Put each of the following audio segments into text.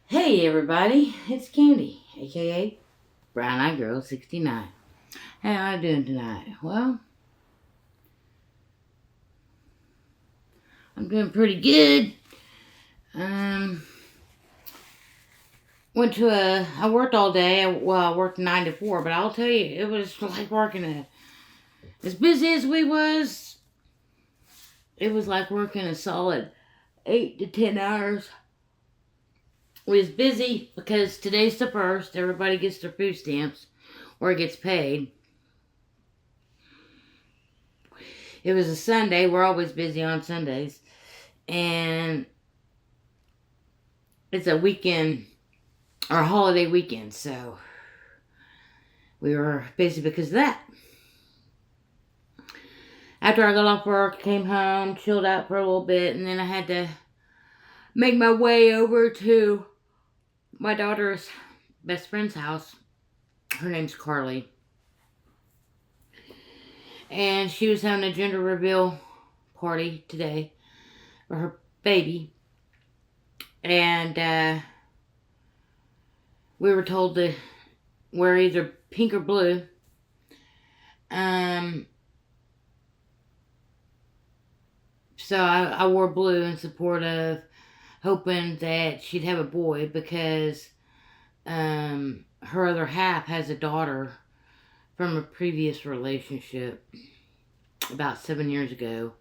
Hey everybody, it's Candy, aka Brown Eyed Girl 69. How y'all doing tonight? Well, I'm doing pretty good. Um, I worked all day. I worked 9 to 4, but I'll tell you, it was like as busy as we was. It was like working a solid 8 to 10 hours. We was busy because today's the first. Everybody gets their food stamps or gets paid. It was a Sunday. We're always busy on Sundays. And it's a weekend or holiday weekend, so we were busy because of that. After I got off work, came home, chilled out for a little bit, and then I had to make my way over to my daughter's best friend's house. Her name's Carly. And she was having a gender reveal party today for her baby. And we were told to wear either pink or blue. So I wore blue in support of hoping that she'd have a boy because her other half has a daughter from a previous relationship about 7 years ago.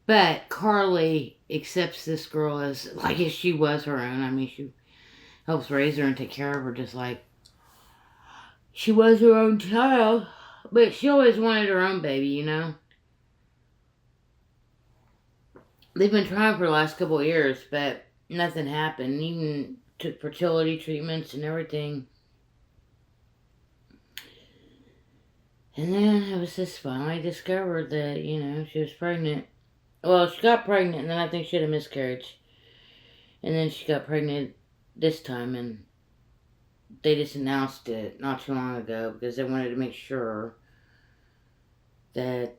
But Carly accepts this girl as like if she was her own. I mean, she helps raise her and take care of her just like she was her own child. But she always wanted her own baby, you know. They've been trying for the last couple of years, but nothing happened. Even took fertility treatments and everything. And then it was just finally discovered that, she was pregnant. Well, she got pregnant, and then I think she had a miscarriage. And then she got pregnant this time, and they just announced it not too long ago because they wanted to make sure that,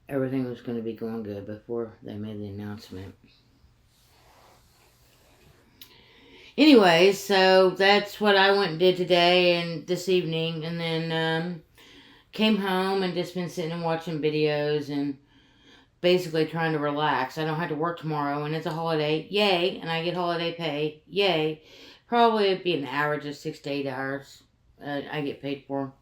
everything was going to be going good before they made the announcement. Anyway, so that's what I went and did today and this evening, and then came home and just been sitting and watching videos and basically trying to relax. I don't have to work tomorrow, and it's a holiday. Yay! And I get holiday pay. Yay! Probably it'd be an average of 6 to 8 hours I get paid for.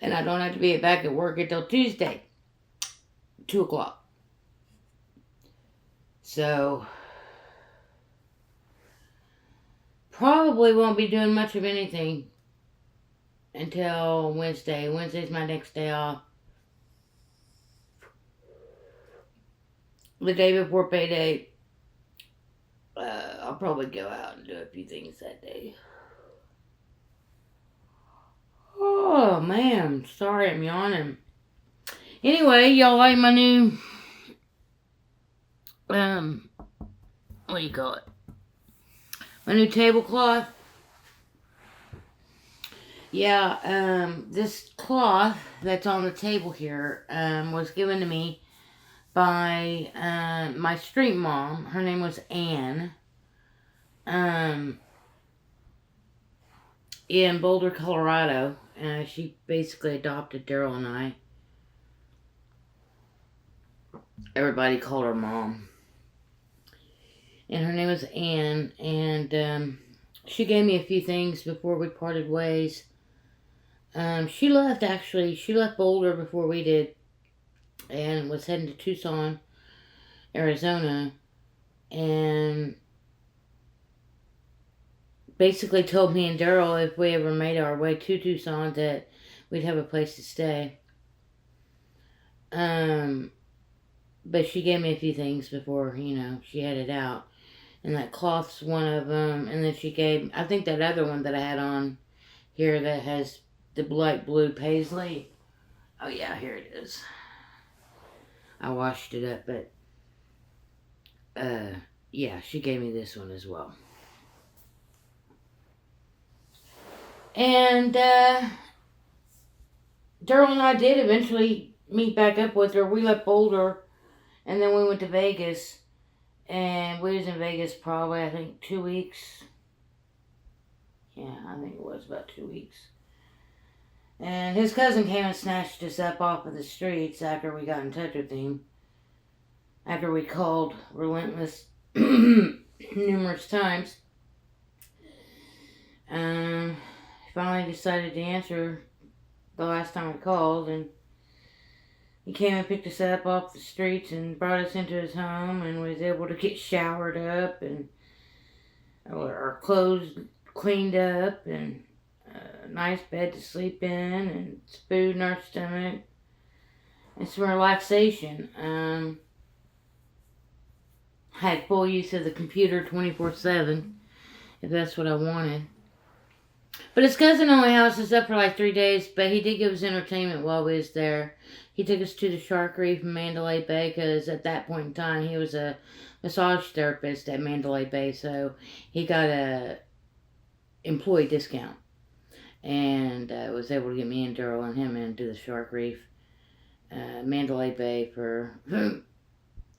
And I don't have to be back at work until Tuesday, 2 o'clock. So, probably won't be doing much of anything until Wednesday. Wednesday's my next day off. The day before payday, I'll probably go out and do a few things that day. Oh, man. Sorry, I'm yawning. Anyway, y'all like my new, what do you call it? My new tablecloth. Yeah, this cloth that's on the table here, was given to me by, my street mom. Her name was Anne. In Boulder, Colorado. She basically adopted Daryl and I. Everybody called her Mom. And her name was Anne. And she gave me a few things before we parted ways. She left Boulder before we did. And was heading to Tucson, Arizona. And basically told me and Daryl if we ever made our way to Tucson that we'd have a place to stay. But she gave me a few things before, she headed out. And that cloth's one of them. And then she gave, I think that other one that I had on here that has the light blue paisley. Oh yeah, here it is. I washed it up, but yeah, she gave me this one as well. And Daryl and I did eventually meet back up with her. We left Boulder, and then we went to Vegas. And we was in Vegas probably, I think, 2 weeks. Yeah, I think it was about 2 weeks. And his cousin came and snatched us up off of the streets after we got in touch with him. After we called Relentless numerous times. He finally decided to answer the last time I called, and he came and picked us up off the streets and brought us into his home, and was able to get showered up and our clothes cleaned up and a nice bed to sleep in and food in our stomach and some relaxation. I had full use of the computer 24/7 if that's what I wanted. But his cousin only housed us up for like 3 days, but he did give us entertainment while we was there. He took us to the Shark Reef in Mandalay Bay because at that point in time he was a massage therapist at Mandalay Bay, so he got a employee discount and was able to get me and Daryl and him into the Shark Reef, Mandalay Bay for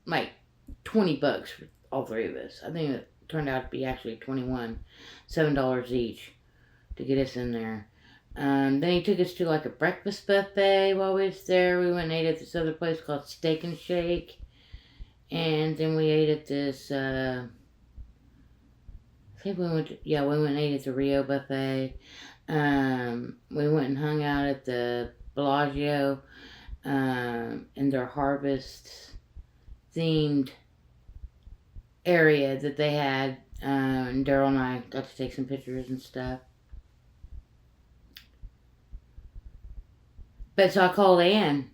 like $20 for all three of us. I think it turned out to be actually 21, $7 each to get us in there. Then he took us to like a breakfast buffet while we was there. We went and ate at this other place called Steak and Shake. And then we ate at this, I think we went and ate at the Rio buffet. We went and hung out at the Bellagio, in their harvest themed area that they had. And Daryl and I got to take some pictures and stuff. But so I called Ann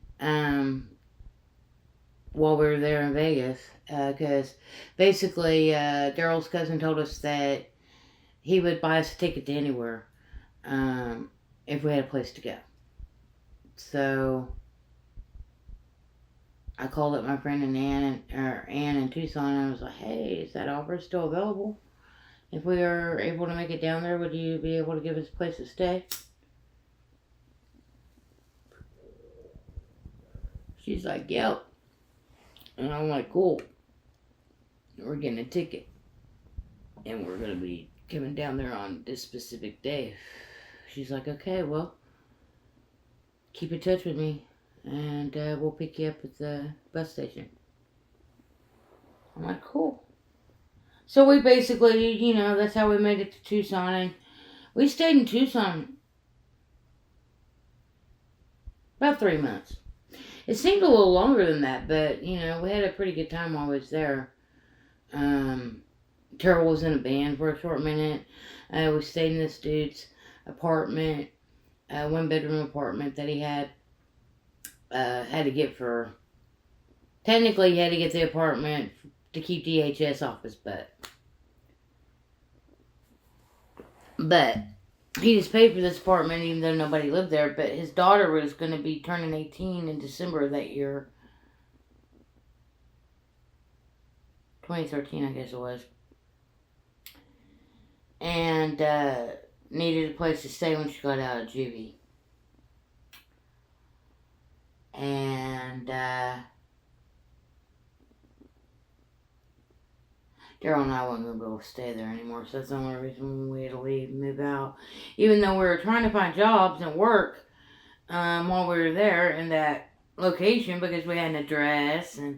while we were there in Vegas because basically Daryl's cousin told us that he would buy us a ticket to anywhere if we had a place to go. So I called up my friend Ann in Tucson, and I was like, "Hey, is that offer still available? If we are able to make it down there, would you be able to give us a place to stay?" She's like, "Yep." And I'm like, "Cool. We're getting a ticket. And we're going to be coming down there on this specific day." She's like, "Okay, well, keep in touch with me. And we'll pick you up at the bus station." I'm like, "Cool." So we basically, that's how we made it to Tucson. And we stayed in Tucson about 3 months. It seemed a little longer than that, but, we had a pretty good time while I was there. Terrell was in a band for a short minute. We stayed in this dude's apartment, 1-bedroom apartment that he had to get for... Technically, he had to get the apartment to keep DHS off his butt. But he just paid for this apartment even though nobody lived there. But his daughter was going to be turning 18 in December of that year. 2013, I guess it was. And needed a place to stay when she got out of juvie. And Daryl and I wasn't going to be able to stay there anymore, so that's the only reason we had to leave and move out. Even though we were trying to find jobs and work while we were there in that location, because we had an address and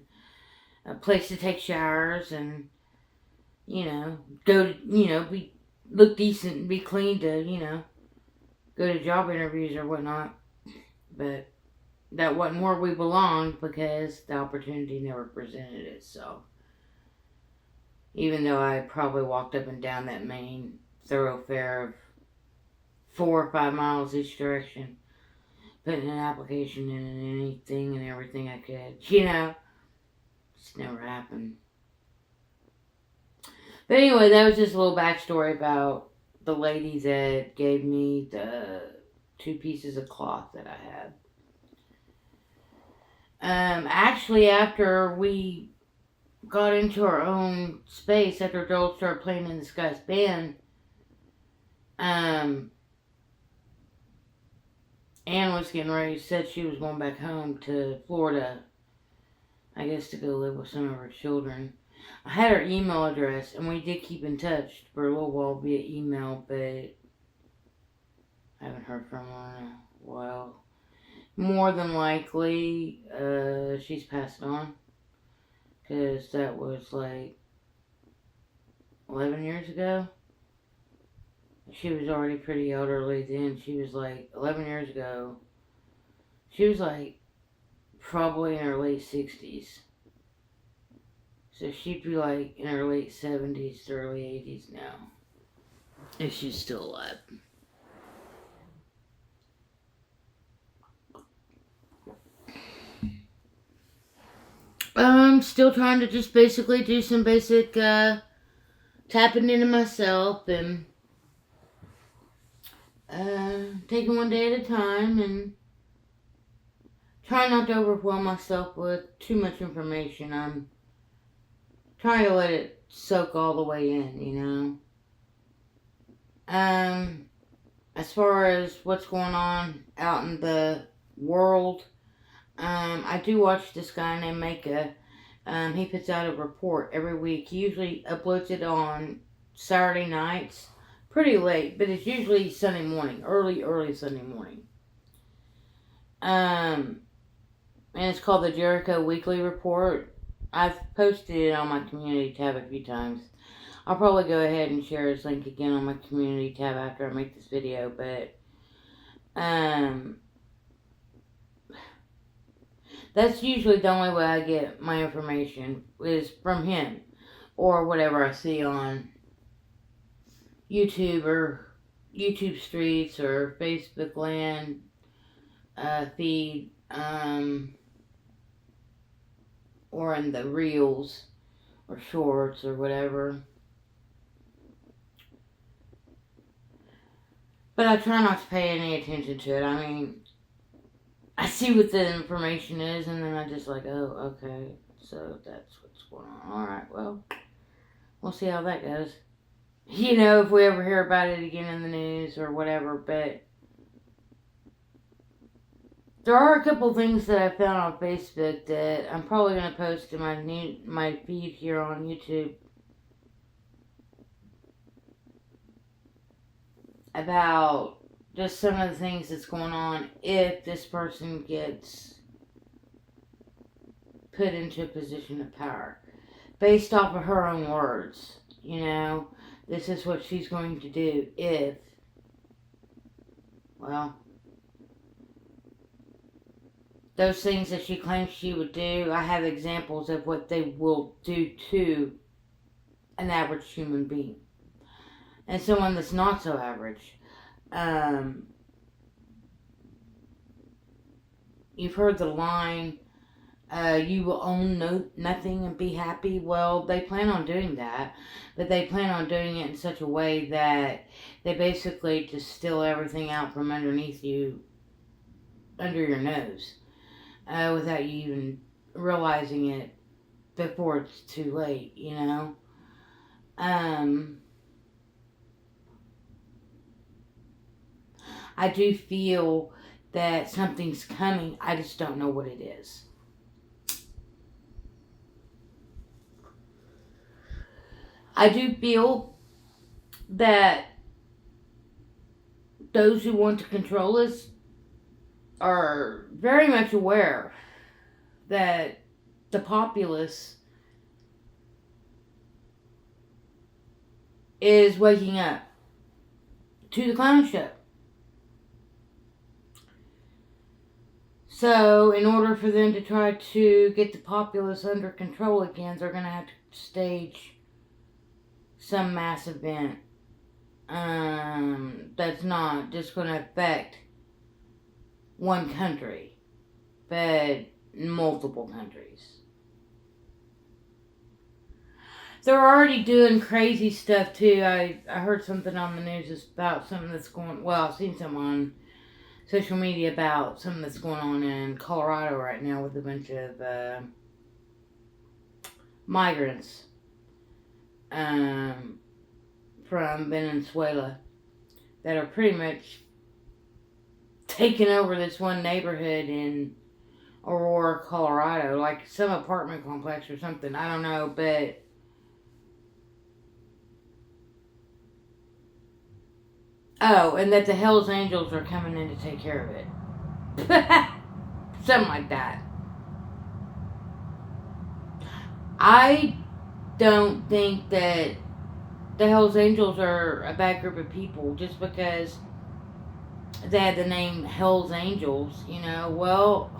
a place to take showers and, look decent and be clean to, go to job interviews or whatnot. But that wasn't where we belonged because the opportunity never presented itself. Even though I probably walked up and down that main thoroughfare of 4 or 5 miles each direction, putting an application in and anything and everything I could, just never happened. But anyway, that was just a little backstory about the lady that gave me the 2 pieces of cloth that I had. Actually, after we got into our own space, after Joel started playing in this guy's band, Ann was getting ready, said she was going back home to Florida, I guess to go live with some of her children. I had her email address, and we did keep in touch for a little while via email, but I haven't heard from her in a while. More than likely, she's passed on, because that was like 11 years ago. She was already pretty elderly then. She was like 11 years ago. She was like probably in her late 60s. So she'd be like in her late 70s to early 80s now, if she's still alive. Still trying to just basically do some basic tapping into myself and taking one day at a time and trying not to overwhelm myself with too much information. I'm trying to let it soak all the way in, you know. As far as what's going on out in the world, I do watch this guy named Maka. He puts out a report every week. He usually uploads it on Saturday nights, pretty late, but it's usually Sunday morning, early Sunday morning. And it's called the Jericho Weekly Report. I've posted it on my community tab a few times. I'll probably go ahead and share his link again on my community tab after I make this video, but that's usually the only way I get my information is from him or whatever I see on YouTube or YouTube Streets or Facebook Land feed or in the Reels or Shorts or whatever. But I try not to pay any attention to it. I mean, I see what the information is, and then I just like, oh, okay, so that's what's going on. All right, well, we'll see how that goes. You know, if we ever hear about it again in the news or whatever, but there are a couple things that I found on Facebook that I'm probably going to post in my feed here on YouTube about just some of the things that's going on if this person gets put into a position of power. Based off of her own words, you know, this is what she's going to do if, well, those things that she claims she would do, I have examples of what they will do to an average human being. And someone that's not so average. You've heard the line, you will own nothing and be happy. Well, they plan on doing that, but they plan on doing it in such a way that they basically just steal everything out from underneath you, under your nose, without you even realizing it before it's too late, you know? I do feel that something's coming. I just don't know what it is. I do feel that those who want to control us are very much aware that the populace is waking up to the clown show. So, in order for them to try to get the populace under control again, they're going to have to stage some mass event that's not just going to affect one country, but multiple countries. They're already doing crazy stuff too. I heard something on the news about something that's going, well, I've seen some on social media about something that's going on in Colorado right now with a bunch of migrants from Venezuela that are pretty much taken over this one neighborhood in Aurora, Colorado, like some apartment complex or something. I don't know, but oh, and that the Hells Angels are coming in to take care of it. Something like that. I don't think that the Hells Angels are a bad group of people just because they had the name Hells Angels, you know. Well,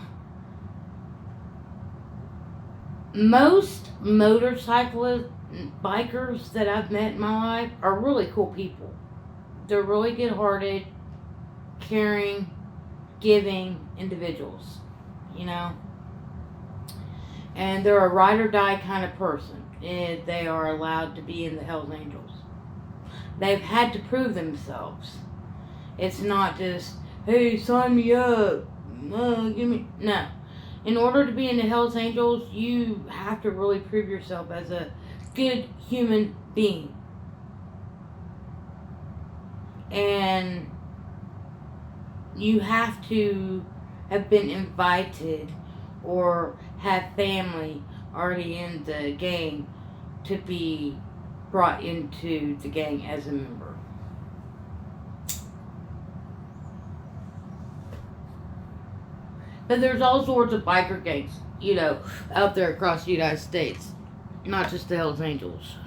most motorcyclists, bikers that I've met in my life are really cool people. They're really good-hearted, caring, giving individuals, you know. And they're a ride or die kind of person if they are allowed to be in the Hells Angels. They've had to prove themselves. It's not just, hey, sign me up, give me... No. In order to be in the Hells Angels, you have to really prove yourself as a good human being. And you have to have been invited or have family already in the gang to be brought into the gang as a member. But there's all sorts of biker gangs, you know, out there across the United States. Not just the Hells Angels.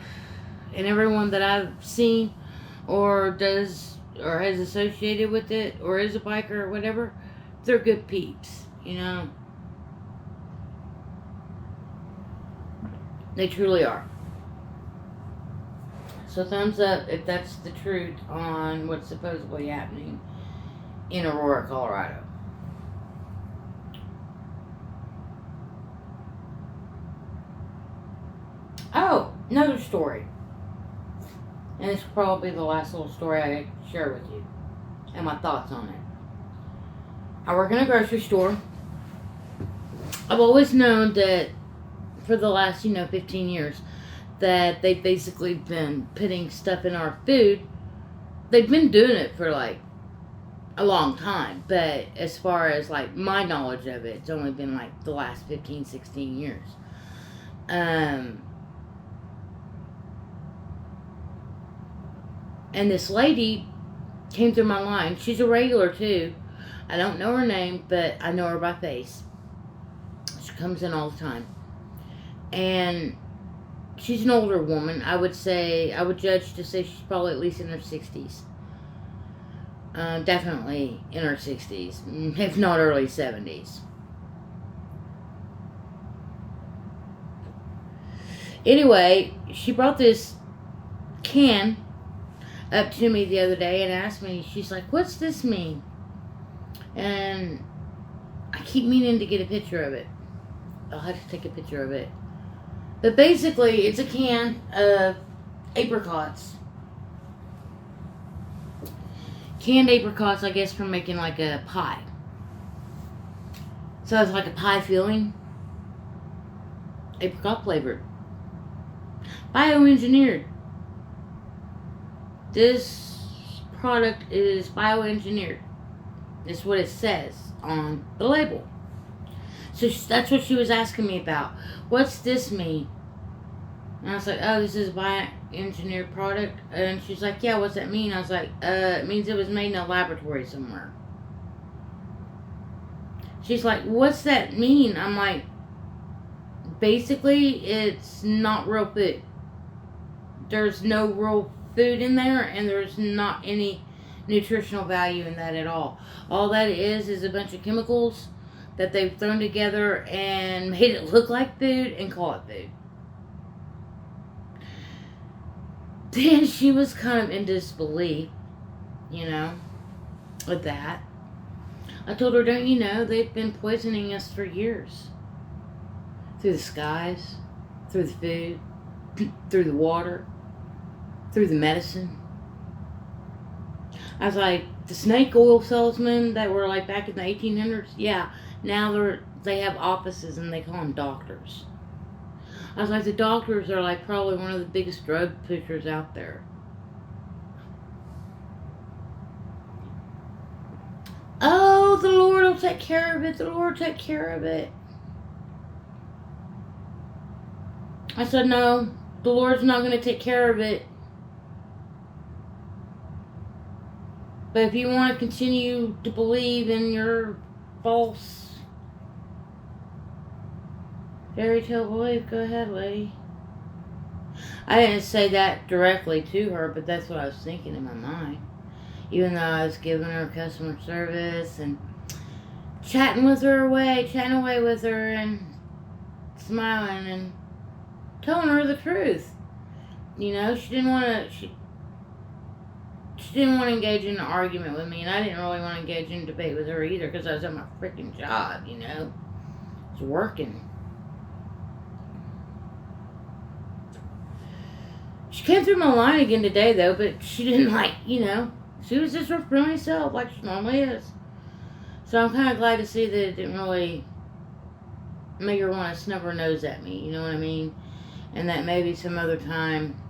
And everyone that I've seen or does or has associated with it or is a biker or whatever, they're good peeps, you know. They truly are. So thumbs up if that's the truth on what's supposedly happening in Aurora, Colorado. Oh, another story. And it's probably the last little story I share with you. And my thoughts on it. I work in a grocery store. I've always known that for the last, 15 years, that they've basically been putting stuff in our food. They've been doing it for, like, a long time. But as far as, like, my knowledge of it, it's only been, like, the last 15, 16 years. And this lady came through my line. She's a regular, too. I don't know her name, but I know her by face. She comes in all the time. And she's an older woman. I would judge to say she's probably at least in her 60s. Definitely in her 60s, if not early 70s. Anyway, she brought this can up to me the other day and asked me, she's like, what's this mean? And I keep meaning to get a picture of it. I'll have to take a picture of it. But basically, it's a can of apricots. Canned apricots, I guess, from making like a pie. So it's like a pie filling. Apricot flavored. Bioengineered. This product is bioengineered. That's what it says on the label. So that's what she was asking me about. What's this mean? And I was like, oh, this is a bioengineered product. And she's like, yeah, what's that mean? I was like, it means it was made in a laboratory somewhere. She's like, what's that mean? I'm like, basically, it's not real food. There's no real food in there, and there's not any nutritional value in that at all. All that is a bunch of chemicals that they've thrown together and made it look like food and call it food. Then she was kind of in disbelief, with that. I told her, don't you know, they've been poisoning us for years. Through the skies, through the food, through the water, through the medicine. I was like, the snake oil salesmen that were like back in the 1800s, yeah, now they have offices and they call them doctors. I was like, the doctors are like probably one of the biggest drug pushers out there. Oh, take care of it. The Lord take care of it. I said, no, the Lord's not going to take care of it. But if you want to continue to believe in your false fairy tale belief, go ahead, lady. I didn't say that directly to her, but that's what I was thinking in my mind. Even though I was giving her customer service and chatting away with her and smiling and telling her the truth. You know, she didn't want to engage in an argument with me, and I didn't really want to engage in a debate with her either, because I was at my freaking job, you know. I was working. She came through my line again today, though, but she didn't she was just her friendly self, like she normally is. So I'm kind of glad to see that it didn't really make her want to snub her nose at me, you know what I mean? And that maybe some other time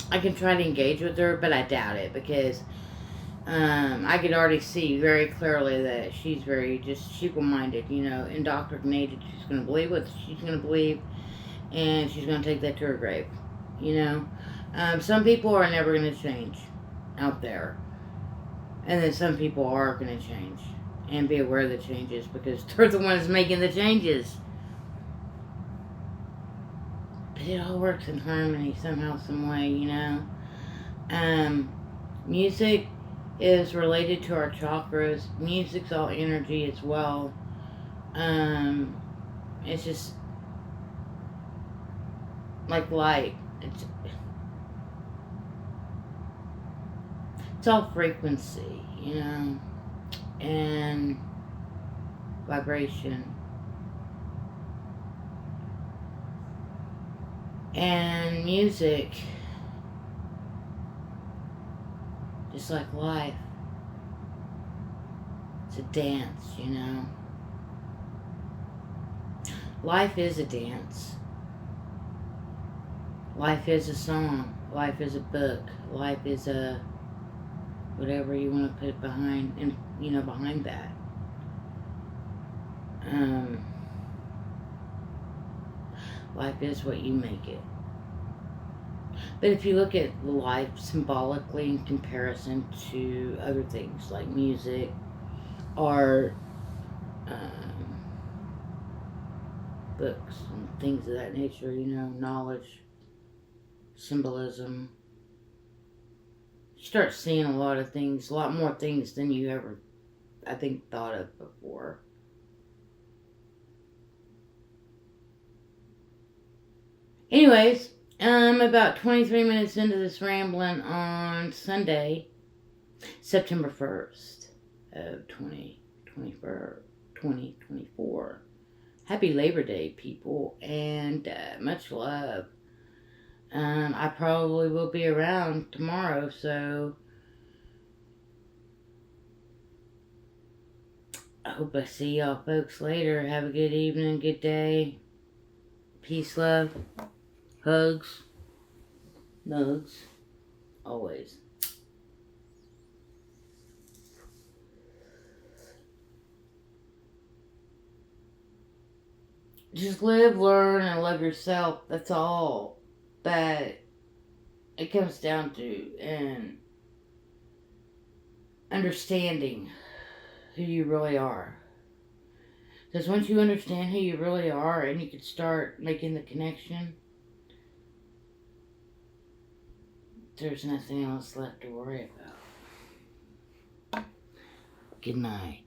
I can try to engage with her, but I doubt it, because I could already see very clearly that she's very just sheeple-minded, you know, indoctrinated. She's going to believe what she's going to believe, and she's going to take that to her grave, you know. Some people are never going to change out there, and then some people are going to change and be aware of the changes, because they're the ones making the changes. But it all works in harmony somehow, some way, you know. Music is related to our chakras. Music's all energy as well. It's just like light. It's all frequency, you know, and vibration. And music, just like life, it's a dance, you know. Life is a dance. Life is a song. Life is a book. Life is a whatever you want to put behind, and you know, behind that. Life is what you make it. But if you look at life symbolically in comparison to other things like music, art, books, and things of that nature, you know, knowledge, symbolism, you start seeing a lot of things, a lot more things than you ever, I think, thought of before. Anyways, I'm about 23 minutes into this rambling on Sunday, September 1st of 2024. Happy Labor Day, people, and much love. I probably will be around tomorrow, so I hope I see y'all folks later. Have a good evening, good day. Peace, love. Hugs. Nugs. Always. Just live, learn, and love yourself. That's all that it comes down to. And understanding who you really are. Because once you understand who you really are and you can start making the connection, there's nothing else left to worry about. Good night.